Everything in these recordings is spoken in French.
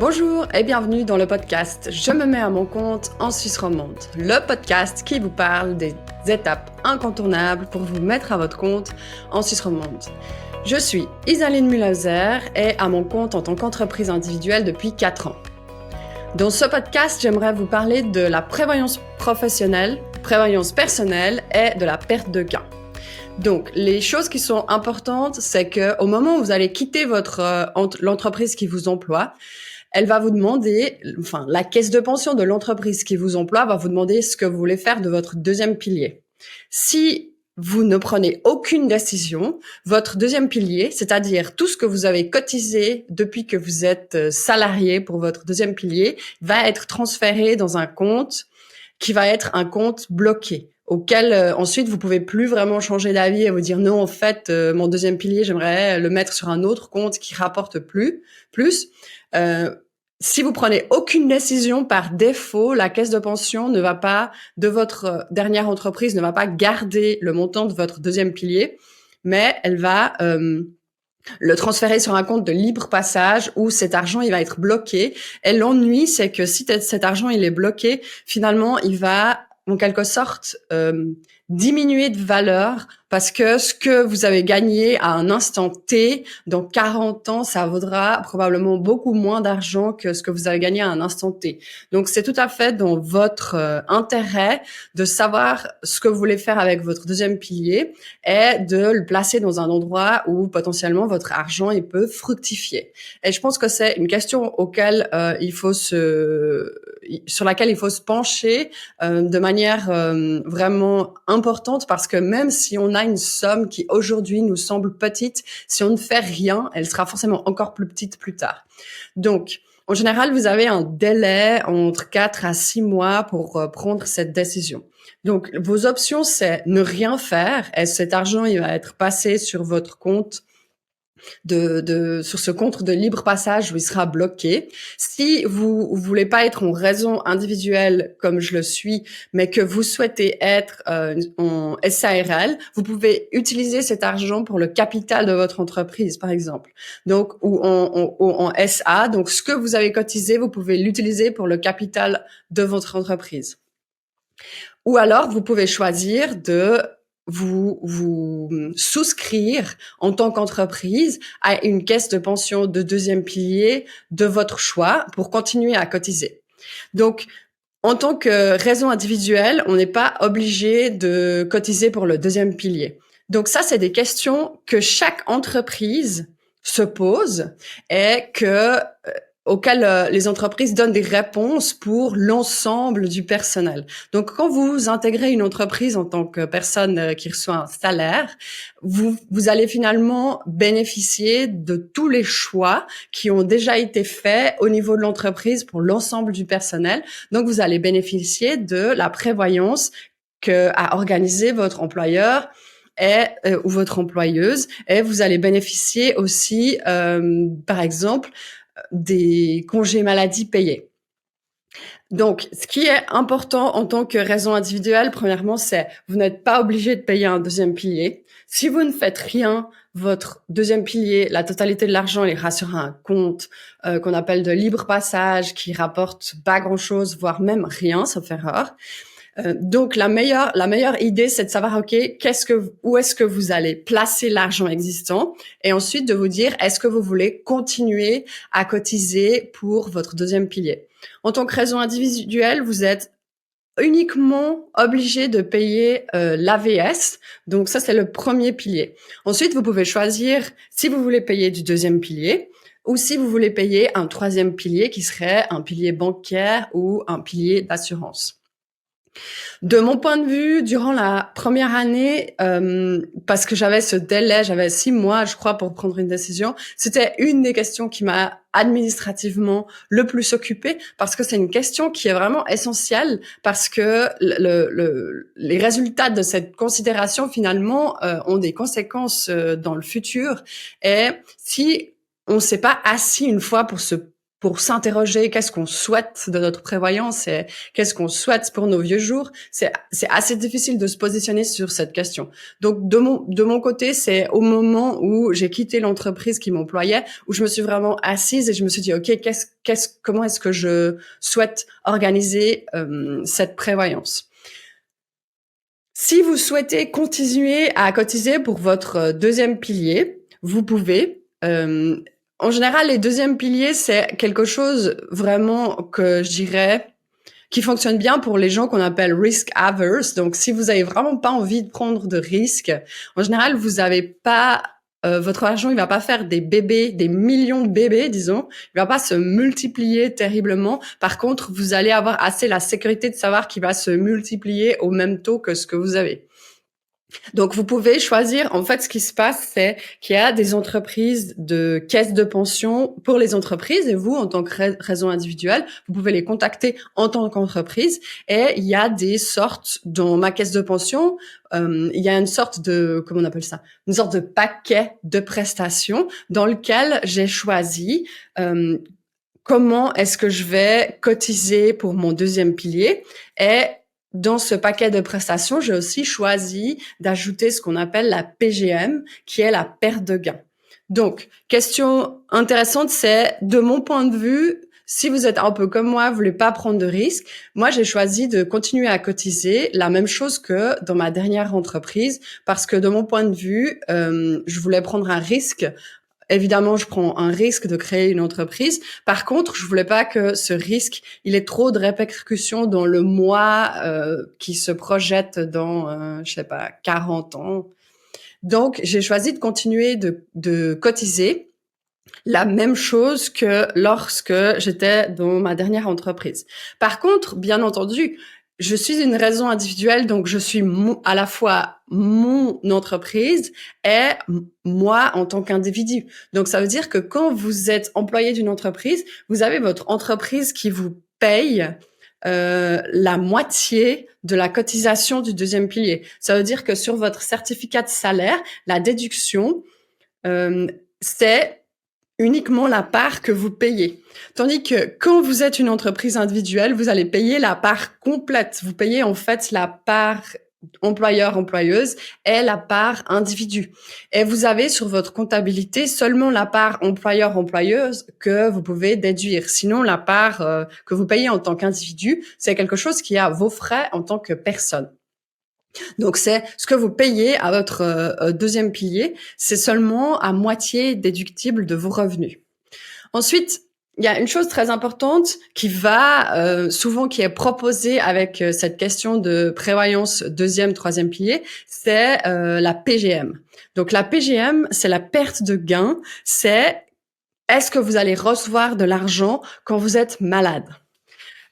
Bonjour et bienvenue dans le podcast Je me mets à mon compte en Suisse romande, le podcast qui vous parle des étapes incontournables pour vous mettre à votre compte en Suisse romande. Je suis Isaline Mühlhauser et à mon compte en tant qu'entreprise individuelle depuis 4 ans. Dans ce podcast, j'aimerais vous parler de la prévoyance professionnelle, prévoyance personnelle et de la perte de gain. Donc, les choses qui sont importantes, c'est que au moment où vous allez quitter l'entreprise qui vous emploie, elle va vous demander, la caisse de pension de l'entreprise qui vous emploie va vous demander ce que vous voulez faire de votre deuxième pilier. Si vous ne prenez aucune décision, votre deuxième pilier, c'est-à-dire tout ce que vous avez cotisé depuis que vous êtes salarié pour votre deuxième pilier, va être transféré dans un compte qui va être un compte bloqué, auquel ensuite vous pouvez plus vraiment changer d'avis et vous dire non, en fait, mon deuxième pilier, j'aimerais le mettre sur un autre compte qui rapporte plus. Si vous prenez aucune décision par défaut, la caisse de pension de votre dernière entreprise ne va pas garder le montant de votre deuxième pilier, mais elle va le transférer sur un compte de libre passage où cet argent, il va être bloqué. Et l'ennui, c'est que si cet argent, il est bloqué, finalement, il va, en quelque sorte, diminuer de valeur parce que ce que vous avez gagné à un instant T, dans 40 ans, ça vaudra probablement beaucoup moins d'argent que ce que vous avez gagné à un instant T. Donc, c'est tout à fait dans votre intérêt de savoir ce que vous voulez faire avec votre deuxième pilier et de le placer dans un endroit où potentiellement votre argent il peut fructifier. Et je pense que c'est une question sur laquelle il faut se pencher de manière vraiment importante, parce que même si on a une somme qui aujourd'hui nous semble petite, si on ne fait rien, elle sera forcément encore plus petite plus tard. Donc, en général, vous avez un délai entre 4 à 6 mois pour prendre cette décision. Donc, vos options, c'est ne rien faire et cet argent, il va être passé sur votre compte sur ce compte de libre passage où il sera bloqué. Si vous voulez pas être en raison individuelle comme je le suis, mais que vous souhaitez être en SARL, vous pouvez utiliser cet argent pour le capital de votre entreprise, par exemple. Donc, ou en SA. Donc, ce que vous avez cotisé, vous pouvez l'utiliser pour le capital de votre entreprise. Ou alors, vous pouvez choisir de vous souscrire en tant qu'entreprise à une caisse de pension de deuxième pilier de votre choix pour continuer à cotiser. Donc, en tant que raison individuelle, on n'est pas obligé de cotiser pour le deuxième pilier. Donc ça, c'est des questions que chaque entreprise se pose et auxquelles les entreprises donnent des réponses pour l'ensemble du personnel. Donc, quand vous intégrez une entreprise en tant que personne qui reçoit un salaire, vous allez finalement bénéficier de tous les choix qui ont déjà été faits au niveau de l'entreprise pour l'ensemble du personnel. Donc, vous allez bénéficier de la prévoyance qu'a organisé votre employeur ou votre employeuse, et vous allez bénéficier aussi, par exemple, des congés maladie payés. Donc, ce qui est important en tant que raison individuelle, premièrement, c'est vous n'êtes pas obligé de payer un deuxième pilier. Si vous ne faites rien, votre deuxième pilier, la totalité de l'argent ira sur un compte qu'on appelle de libre passage, qui rapporte pas grand-chose, voire même rien, sauf erreur. Donc la meilleure idée, c'est de savoir, OK, où est-ce que vous allez placer l'argent existant, et ensuite de vous dire, est-ce que vous voulez continuer à cotiser pour votre deuxième pilier. En tant que raison individuelle, vous êtes uniquement obligé de payer l'AVS. Donc ça, c'est le premier pilier. Ensuite, vous pouvez choisir si vous voulez payer du deuxième pilier ou si vous voulez payer un troisième pilier qui serait un pilier bancaire ou un pilier d'assurance. De mon point de vue, durant la première année, parce que j'avais ce délai, j'avais 6 mois, je crois, pour prendre une décision, c'était une des questions qui m'a administrativement le plus occupée, parce que c'est une question qui est vraiment essentielle, parce que les résultats de cette considération, finalement, ont des conséquences dans le futur. Et si on ne s'est pas assis une fois pour se pour s'interroger qu'est-ce qu'on souhaite de notre prévoyance et qu'est-ce qu'on souhaite pour nos vieux jours, c'est assez difficile de se positionner sur cette question. Donc de mon côté, c'est au moment où j'ai quitté l'entreprise qui m'employait où je me suis vraiment assise et je me suis dit OK, comment est-ce que je souhaite organiser cette prévoyance. Si vous souhaitez continuer à cotiser pour votre deuxième pilier, vous pouvez. En général, les deuxièmes piliers, c'est quelque chose vraiment que je dirais qui fonctionne bien pour les gens qu'on appelle risk averse. Donc, si vous avez vraiment pas envie de prendre de risques, en général, vous avez pas votre argent, il va pas faire des bébés, des millions de bébés, disons. Il va pas se multiplier terriblement. Par contre, vous allez avoir assez la sécurité de savoir qu'il va se multiplier au même taux que ce que vous avez. Donc, vous pouvez choisir. En fait, ce qui se passe, c'est qu'il y a des entreprises de caisses de pension pour les entreprises et vous, en tant que raison individuelle, vous pouvez les contacter en tant qu'entreprise. Et il y a des sortes, dans ma caisse de pension, il y a une sorte de, comment on appelle ça? Une sorte de paquet de prestations dans lequel j'ai choisi comment est-ce que je vais cotiser pour mon deuxième pilier. Et dans ce paquet de prestations, j'ai aussi choisi d'ajouter ce qu'on appelle la PGM, qui est la perte de gain. Donc, question intéressante, c'est de mon point de vue, si vous êtes un peu comme moi, vous voulez pas prendre de risques, moi j'ai choisi de continuer à cotiser la même chose que dans ma dernière entreprise, parce que de mon point de vue, je voulais prendre un risque. Évidemment, je prends un risque de créer une entreprise. Par contre, je voulais pas que ce risque, il ait trop de répercussions dans le mois qui se projette dans, je sais pas, 40 ans. Donc, j'ai choisi de continuer de cotiser la même chose que lorsque j'étais dans ma dernière entreprise. Par contre, bien entendu, je suis une raison individuelle, donc je suis à la fois mon entreprise et moi en tant qu'individu. Donc ça veut dire que quand vous êtes employé d'une entreprise, vous avez votre entreprise qui vous paye la moitié de la cotisation du deuxième pilier. Ça veut dire que sur votre certificat de salaire, la déduction, c'est uniquement la part que vous payez. Tandis que quand vous êtes une entreprise individuelle, vous allez payer la part complète. Vous payez en fait la part employeur-employeuse et la part individu. Et vous avez sur votre comptabilité seulement la part employeur-employeuse que vous pouvez déduire. Sinon, la part que vous payez en tant qu'individu, c'est quelque chose qui est à vos frais en tant que personne. Donc, c'est ce que vous payez à votre deuxième pilier, c'est seulement à moitié déductible de vos revenus. Ensuite, il y a une chose très importante qui va souvent qui est proposée avec cette question de prévoyance deuxième, troisième pilier, c'est la PGM. Donc, la PGM, c'est la perte de gain. C'est est-ce que vous allez recevoir de l'argent quand vous êtes malade?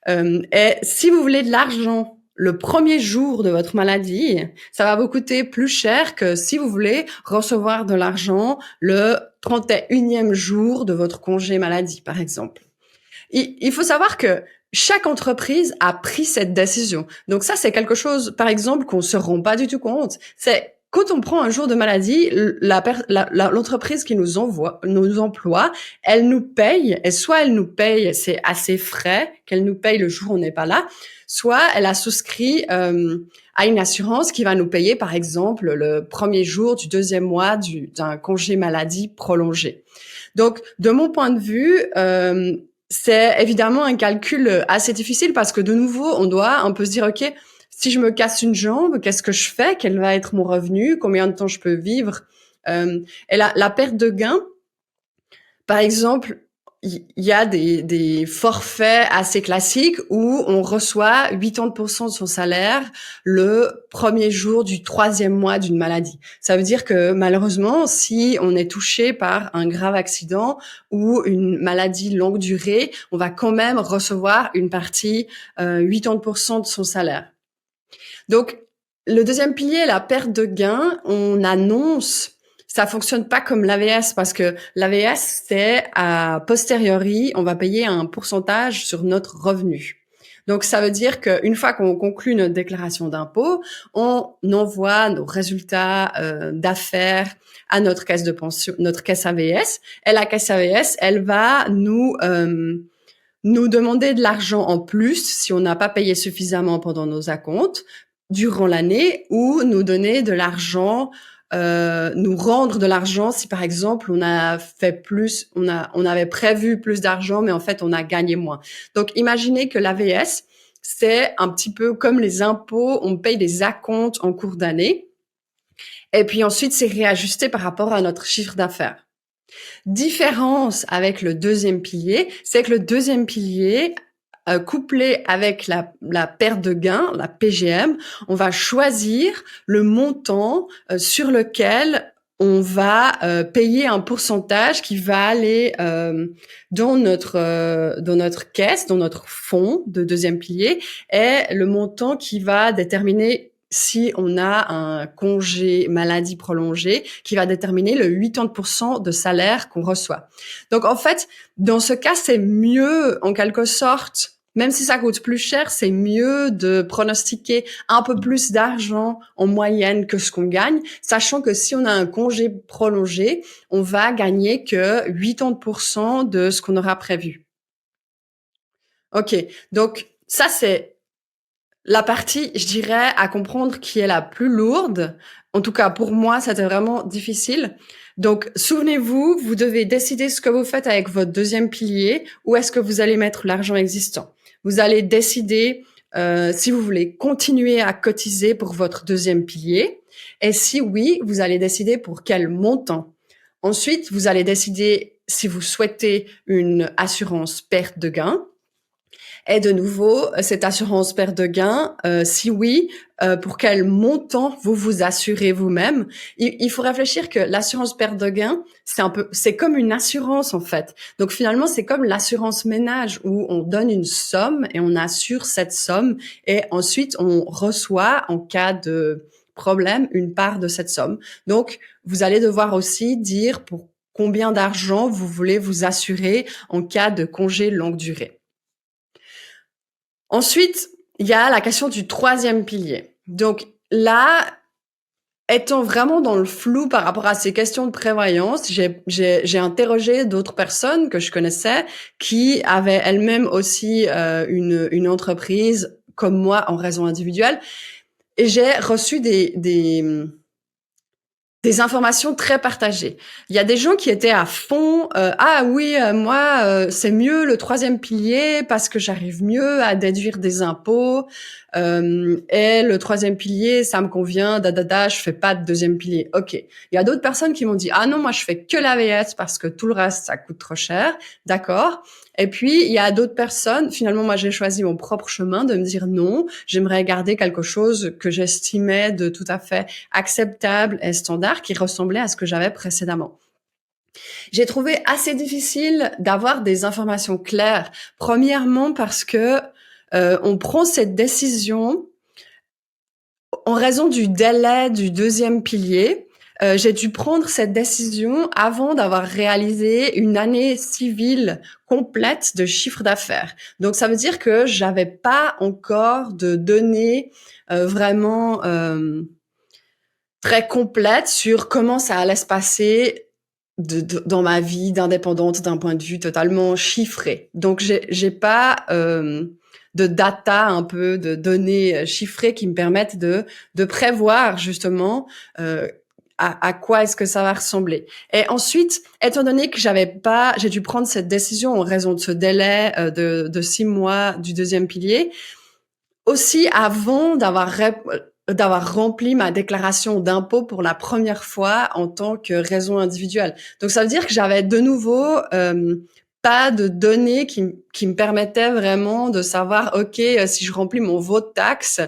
Et si vous voulez de l'argent le premier jour de votre maladie, ça va vous coûter plus cher que si vous voulez recevoir de l'argent le 31e jour de votre congé maladie, par exemple. Il faut savoir que chaque entreprise a pris cette décision. Donc ça, c'est quelque chose, par exemple, qu'on se rend pas du tout compte. C'est quand on prend un jour de maladie, l'entreprise qui nous emploie, elle nous paye, et soit elle nous paye, c'est à ses frais, qu'elle nous paye le jour où on n'est pas là, soit elle a souscrit à une assurance qui va nous payer, par exemple, le premier jour du deuxième mois d'un congé maladie prolongé. Donc, de mon point de vue, c'est évidemment un calcul assez difficile parce que de nouveau, on doit un peu se dire, OK, si je me casse une jambe, qu'est-ce que je fais? Quel va être mon revenu? Combien de temps je peux vivre? Et la perte de gain, par exemple, il y a des forfaits assez classiques où on reçoit 80% de son salaire le premier jour du 3e mois d'une maladie. Ça veut dire que malheureusement, si on est touché par un grave accident ou une maladie longue durée, on va quand même recevoir une partie, 80% de son salaire. Donc, le deuxième pilier, la perte de gain, on annonce. Ça fonctionne pas comme l'AVS parce que l'AVS, c'est a posteriori, on va payer un pourcentage sur notre revenu. Donc, ça veut dire qu'une fois qu'on conclut notre déclaration d'impôt, on envoie nos résultats d'affaires à notre caisse de pension, notre caisse AVS. Et la caisse AVS, elle va nous demander de l'argent en plus si on n'a pas payé suffisamment pendant nos acomptes durant l'année, ou nous donner de l'argent, nous rendre de l'argent si par exemple on a fait plus, on avait prévu plus d'argent mais en fait on a gagné moins. Donc imaginez que l'AVS, c'est un petit peu comme les impôts, on paye des acomptes en cours d'année et puis ensuite c'est réajusté par rapport à notre chiffre d'affaires. Différence avec le deuxième pilier, c'est que le deuxième pilier, couplé avec la perte de gain, la PGM, on va choisir le montant sur lequel on va payer un pourcentage qui va aller dans notre caisse, dans notre fonds de deuxième pilier, et le montant qui va déterminer si on a un congé maladie prolongé, qui va déterminer le 80% de salaire qu'on reçoit. Donc, en fait, dans ce cas, c'est mieux, en quelque sorte, même si ça coûte plus cher, c'est mieux de pronostiquer un peu plus d'argent en moyenne que ce qu'on gagne, sachant que si on a un congé prolongé, on va gagner que 80% de ce qu'on aura prévu. OK. Donc, ça, c'est la partie, je dirais, à comprendre qui est la plus lourde. En tout cas, pour moi, c'était vraiment difficile. Donc, souvenez-vous, vous devez décider ce que vous faites avec votre deuxième pilier. Où est-ce que vous allez mettre l'argent existant? Vous allez décider si vous voulez continuer à cotiser pour votre deuxième pilier. Et si oui, vous allez décider pour quel montant. Ensuite, vous allez décider si vous souhaitez une assurance perte de gain. Et de nouveau, cette assurance perte de gain, si oui, pour quel montant vous vous assurez vous-même? Il faut réfléchir que l'assurance perte de gain, c'est comme une assurance en fait. Donc finalement, c'est comme l'assurance ménage où on donne une somme et on assure cette somme et ensuite on reçoit en cas de problème une part de cette somme. Donc vous allez devoir aussi dire pour combien d'argent vous voulez vous assurer en cas de congé longue durée. Ensuite, il y a la question du troisième pilier. Donc là, étant vraiment dans le flou par rapport à ces questions de prévoyance, j'ai interrogé d'autres personnes que je connaissais qui avaient elles-mêmes aussi une entreprise comme moi en raison individuelle, et j'ai reçu des informations très partagées. Il y a des gens qui étaient à fond. Ah oui, moi, c'est mieux le troisième pilier parce que j'arrive mieux à déduire des impôts. Et le troisième pilier, ça me convient. Je fais pas de deuxième pilier. Ok. Il y a d'autres personnes qui m'ont dit ah non, moi je fais que l'AVS parce que tout le reste ça coûte trop cher. D'accord. Et puis il y a d'autres personnes. Finalement, moi j'ai choisi mon propre chemin de me dire non. J'aimerais garder quelque chose que j'estimais de tout à fait acceptable et standard qui ressemblait à ce que j'avais précédemment. J'ai trouvé assez difficile d'avoir des informations claires. Premièrement parce que on prend cette décision en raison du délai du deuxième pilier. J'ai dû prendre cette décision avant d'avoir réalisé une année civile complète de chiffre d'affaires. Donc, ça veut dire que j'avais pas encore de données vraiment très complètes sur comment ça allait se passer dans ma vie d'indépendante d'un point de vue totalement chiffré. Donc, j'ai pas de data, un peu de données chiffrées qui me permettent de prévoir justement à quoi est-ce que ça va ressembler. Et ensuite, étant donné que j'ai dû prendre cette décision en raison de ce délai de 6 mois du deuxième pilier, aussi avant d'avoir rempli ma déclaration d'impôt pour la première fois en tant que raison individuelle. Donc ça veut dire que j'avais de nouveau pas de données qui me permettaient vraiment de savoir, ok, si je remplis mon Votax,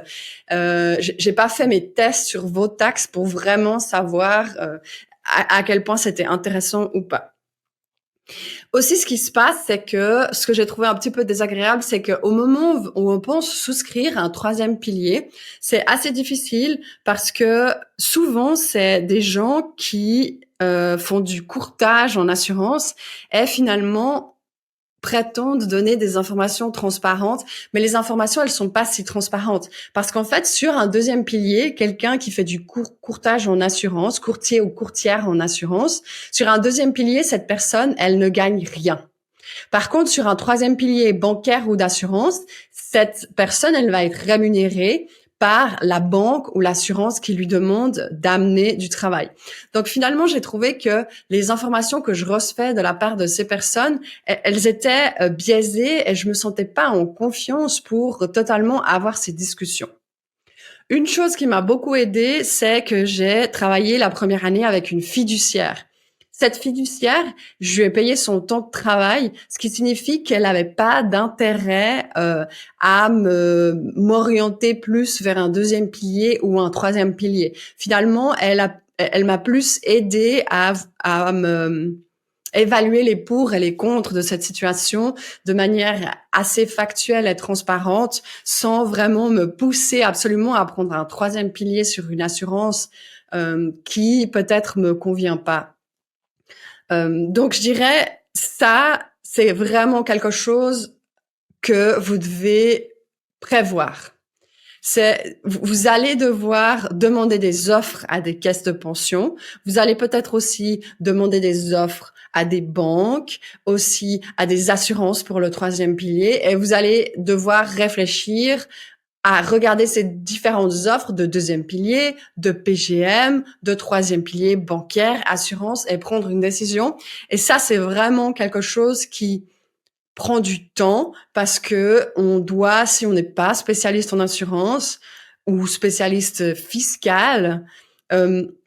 j'ai pas fait mes tests sur Votax pour vraiment savoir à quel point c'était intéressant ou pas. Aussi, ce qui se passe, c'est que ce que j'ai trouvé un petit peu désagréable, c'est qu'au moment où on pense souscrire à un troisième pilier, c'est assez difficile parce que souvent, c'est des gens qui font du courtage en assurance et finalement prétendent donner des informations transparentes, mais les informations, elles sont pas si transparentes. Parce qu'en fait, sur un deuxième pilier, quelqu'un qui fait du courtage en assurance, courtier ou courtière en assurance, sur un deuxième pilier, cette personne, elle ne gagne rien. Par contre, sur un troisième pilier bancaire ou d'assurance, cette personne, elle va être rémunérée par la banque ou l'assurance qui lui demande d'amener du travail. Donc finalement, j'ai trouvé que les informations que je recevais de la part de ces personnes, elles étaient biaisées et je me sentais pas en confiance pour totalement avoir ces discussions. Une chose qui m'a beaucoup aidée, c'est que j'ai travaillé la première année avec une fiduciaire. Cette fiduciaire, je lui ai payé son temps de travail, ce qui signifie qu'elle n'avait pas d'intérêt à m'orienter plus vers un deuxième pilier ou un troisième pilier. Finalement, elle m'a plus aidée à me évaluer les pour et les contre de cette situation de manière assez factuelle et transparente, sans vraiment me pousser absolument à prendre un troisième pilier sur une assurance qui peut-être me convient pas. Donc, je dirais, ça, c'est vraiment quelque chose que vous devez prévoir. Vous allez devoir demander des offres à des caisses de pension. Vous allez peut-être aussi demander des offres à des banques, aussi à des assurances pour le troisième pilier. Et vous allez devoir réfléchir à regarder ces différentes offres de deuxième pilier, de PGM, de troisième pilier, bancaire, assurance, et prendre une décision. Et ça, c'est vraiment quelque chose qui prend du temps parce que on doit, si on n'est pas spécialiste en assurance ou spécialiste fiscal,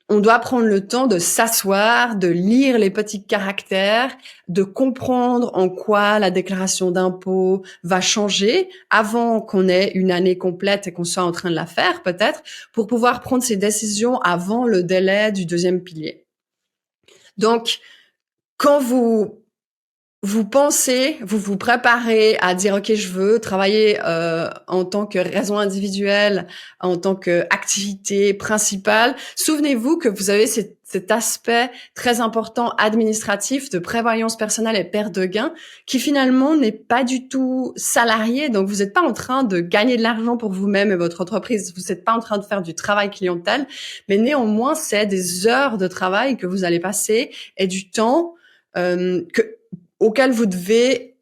on doit prendre le temps de s'asseoir, de lire les petits caractères, de comprendre en quoi la déclaration d'impôt va changer avant qu'on ait une année complète et qu'on soit en train de la faire peut-être, pour pouvoir prendre ces décisions avant le délai du deuxième pilier. Donc, quand vous pensez, vous vous préparez à dire ok, je veux travailler en tant que raison individuelle, en tant qu'activité principale. Souvenez-vous que vous avez cet aspect très important administratif de prévoyance personnelle et perte de gain qui finalement n'est pas du tout salarié. Donc vous n'êtes pas en train de gagner de l'argent pour vous-même et votre entreprise. Vous n'êtes pas en train de faire du travail clientèle, mais néanmoins c'est des heures de travail que vous allez passer et du temps auquel vous devez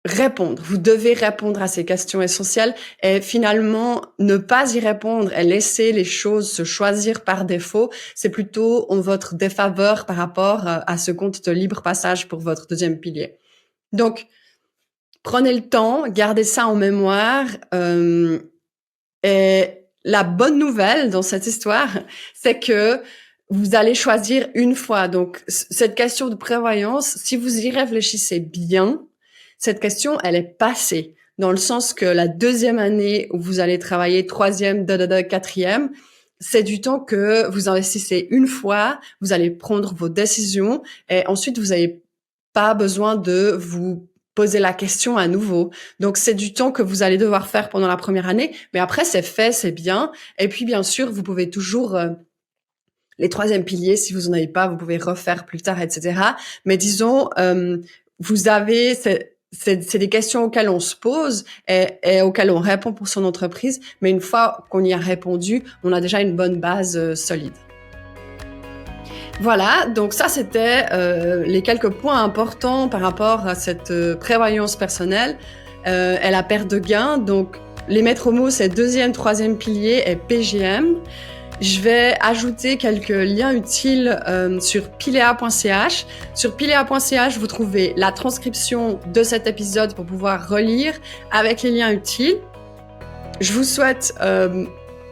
répondre. Vous devez répondre à ces questions essentielles et finalement, ne pas y répondre et laisser les choses se choisir par défaut, c'est plutôt en votre défaveur par rapport à ce compte de libre passage pour votre deuxième pilier. Donc, prenez le temps, gardez ça en mémoire et la bonne nouvelle dans cette histoire, c'est que vous allez choisir une fois. Donc, cette question de prévoyance, si vous y réfléchissez bien, cette question, elle est passée. Dans le sens que la deuxième année où vous allez travailler, troisième, quatrième, c'est du temps que vous investissez une fois, vous allez prendre vos décisions et ensuite, vous n'avez pas besoin de vous poser la question à nouveau. Donc, c'est du temps que vous allez devoir faire pendant la première année, mais après, c'est fait, c'est bien. Et puis, bien sûr, vous pouvez toujours... les troisièmes piliers, si vous en avez pas, vous pouvez refaire plus tard, etc. Mais disons, vous avez, c'est des questions auxquelles on se pose et auxquelles on répond pour son entreprise. Mais une fois qu'on y a répondu, on a déjà une bonne base solide. Voilà, donc ça c'était les quelques points importants par rapport à cette prévoyance personnelle et la perte de gain. Donc les maîtres mots, c'est deuxième, troisième pilier et PGM. Je vais ajouter quelques liens utiles sur pilea.ch. Sur pilea.ch, vous trouvez la transcription de cet épisode pour pouvoir relire avec les liens utiles. Je vous souhaite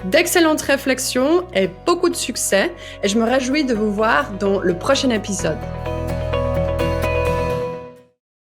d'excellentes réflexions et beaucoup de succès et je me réjouis de vous voir dans le prochain épisode.